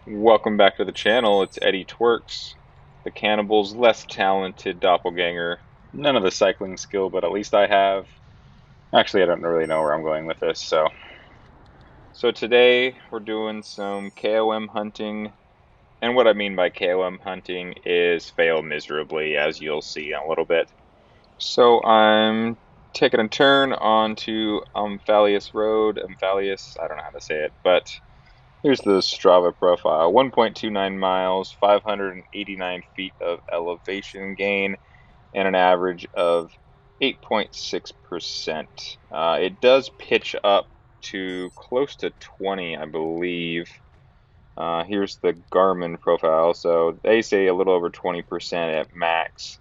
Welcome back to the channel. It's Eddie Twerks, the cannibal's less talented doppelganger. None of the cycling skill, but at least I have. Actually, I don't really know where I'm going with this. So today we're doing some KOM hunting, and what I mean by KOM hunting is fail miserably, as you'll see in a little bit. So I'm taking a turn onto Omphalius Road. Omphalius, I don't know how to say it, but here's the Strava profile. 1.29 miles, 589 feet of elevation gain, and an average of 8.6%. It does pitch up to close to 20, I believe. Here's the Garmin profile. So they say a little over 20% at max.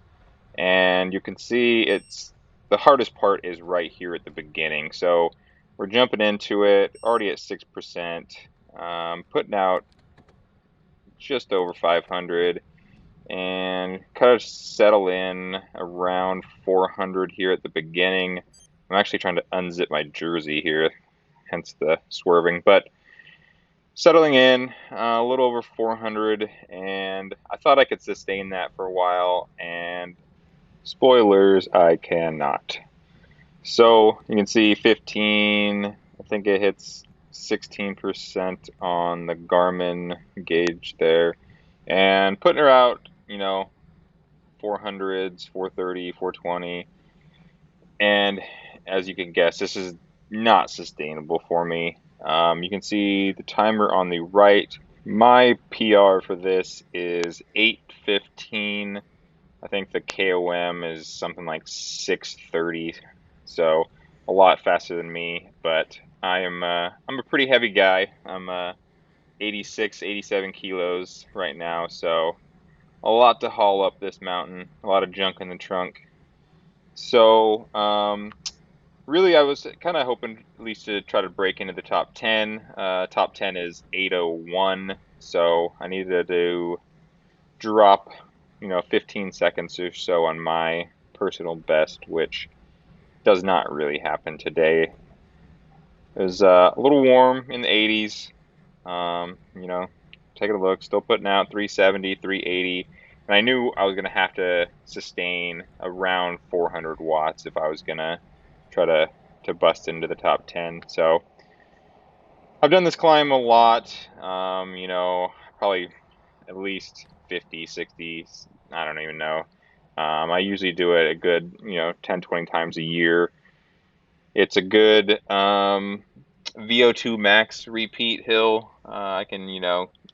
And you can see it's the hardest part is right here at the beginning. So we're jumping into it already at 6%, putting out just over 500 and kind of settle in around 400 here at the beginning. I'm actually trying to unzip my jersey here, hence the swerving, but settling in a little over 400, and I thought I could sustain that for a while, and spoilers, I cannot. So you can see 15, I think it hits 16% on the Garmin gauge there, and putting her out, 400s, 430, 420, and as you can guess, this is not sustainable for me. You can see the timer on the right. My PR for this is 8:15. I think the KOM is something like 6:30, so a lot faster than me. But I'm a pretty heavy guy. I'm 86, 87 kilos right now, so a lot to haul up this mountain. A lot of junk in the trunk. So really, I was kind of hoping at least to try to break into the top 10. Top 10 is 8:01, so I needed to drop 15 seconds or so on my personal best, which does not really happen today. It was a little warm in the 80s. Taking a look, still putting out 370, 380, and I knew I was going to have to sustain around 400 watts if I was going to try to bust into the top 10. So I've done this climb a lot, probably at least 50, 60, I don't even know. I usually do it a good, 10, 20 times a year. It's a good VO2 max repeat hill. I can,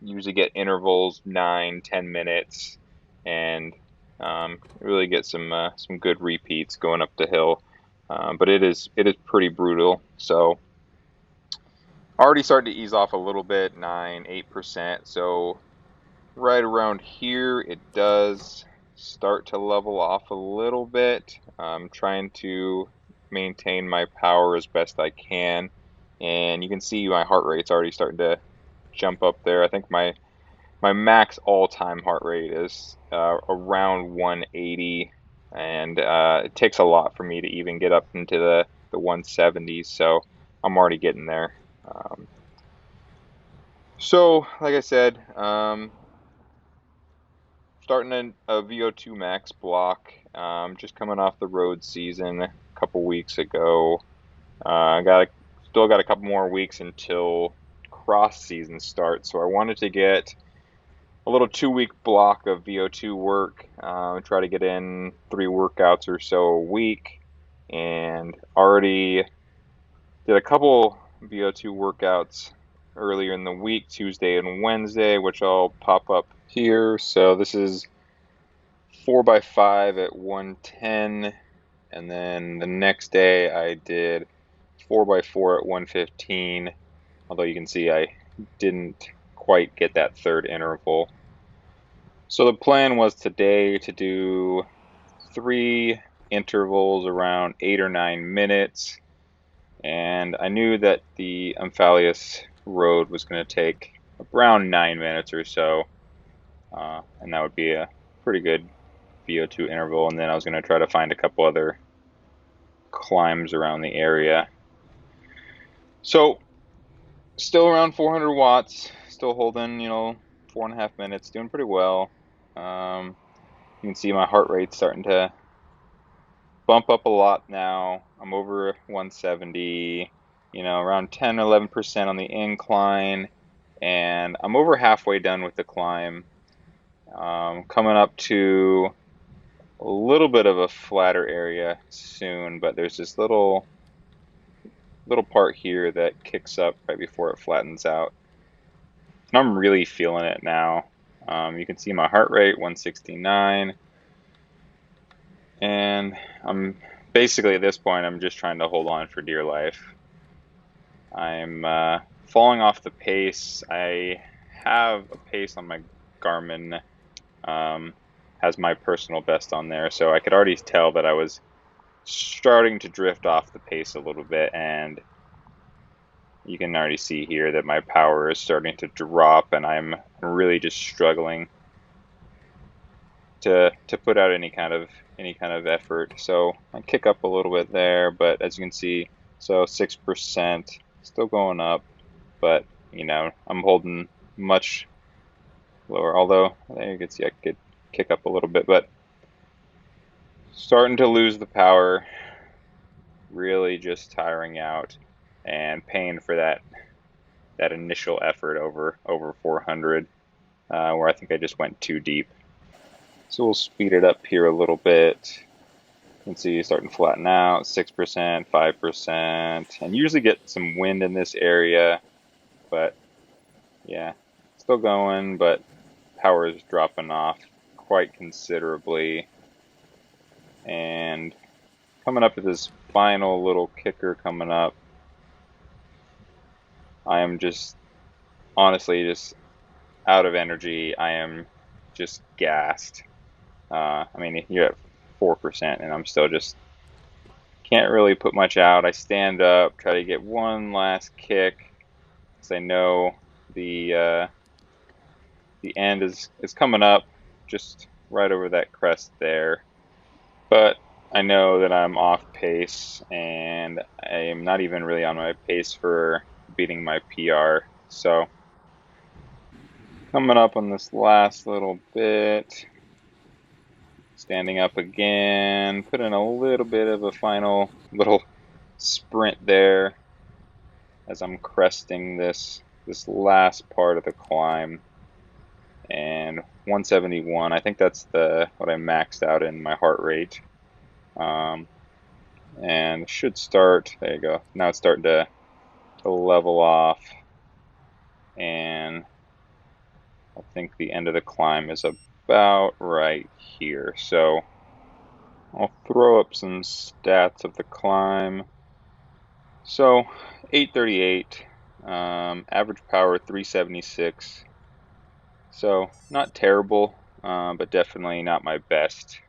usually get intervals 9, 10 minutes and really get some good repeats going up the hill. But it is pretty brutal. So already starting to ease off a little bit, 9, 8%. So right around here, it does start to level off a little bit. I'm trying to maintain my power as best I can, and you can see my heart rate's already starting to jump up there. I think my max all-time heart rate is around 180, and it takes a lot for me to even get up into the 170s, so I'm already getting there. So, like I said, starting a VO2 max block, just coming off the road season a couple weeks ago. Still got a couple more weeks until cross season starts, so I wanted to get a little 2-week block of VO2 work, try to get in 3 workouts or so a week, and already did a couple VO2 workouts earlier in the week, Tuesday and Wednesday, which I'll pop up here. So this is 4x5 at 110, and then the next day I did 4x4 at 115, although you can see I didn't quite get that third interval. So the plan was today to do 3 intervals around 8 or 9 minutes, and I knew that the Omphalius road was going to take around 9 minutes or so, and that would be a pretty good VO2 interval, and then I was going to try to find a couple other climbs around the area. So Still around 400 watts, still holding, 4.5 minutes, doing pretty well. You can see my heart rate starting to bump up a lot now. I'm over 170, around 10 or 11% on the incline, and I'm over halfway done with the climb. Coming up to a little bit of a flatter area soon, but there's this little part here that kicks up right before it flattens out. And I'm really feeling it now. You can see my heart rate, 169. And I'm basically at this point, I'm just trying to hold on for dear life. I'm falling off the pace. I have a pace on my Garmin, has my personal best on there, so I could already tell that I was starting to drift off the pace a little bit, and you can already see here that my power is starting to drop, and I'm really just struggling to put out any kind of effort. So I kick up a little bit there, but as you can see, so 6%, still going up, but I'm holding much lower. Although there you can see I could kick up a little bit, but starting to lose the power, really just tiring out and paying for that initial effort over 400, where I think I just went too deep. So we'll speed it up here a little bit. You can see starting to flatten out, 6%, 5%, and usually get some wind in this area, but yeah, still going, but power is dropping off quite considerably. And coming up to this final little kicker coming up, I am just honestly just out of energy. I am just gassed. I mean, you're at 4%, and I'm still just can't really put much out. I stand up, try to get one last kick, because I know the end is coming up, just right over that crest there. But I know that I'm off pace, and I am not even really on my pace for beating my PR. So coming up on this last little bit, standing up again, put in a little bit of a final little sprint there as I'm cresting this last part of the climb. And 171, I think that's what I maxed out in my heart rate. And should start, there you go, now it's starting to level off, and I think the end of the climb is about right here. So I'll throw up some stats of the climb. So 838, average power 376. So not terrible, but definitely not my best.